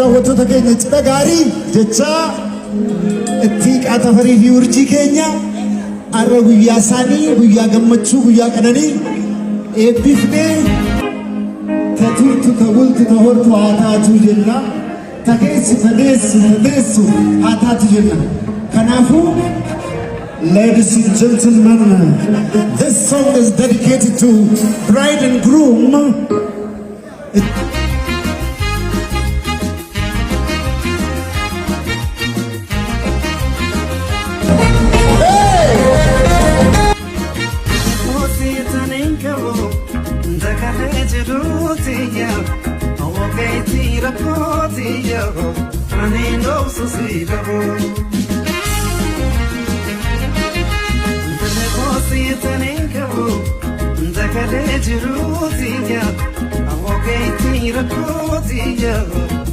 daawwattoota keenya cidha gaarii jecha itti qaatafarii fi urjii keenya arra guyyaa isaanii guyyaa gammachuu guyyaa qananii eebbifnee taturtu tawultu tahortu haa taatu jenna takeessu tadeessu haa taatu jenna. Kanaafuu ladies and gentlemen, this song is dedicated to bride and groom. Jiruti ya, awoke tira koti ya.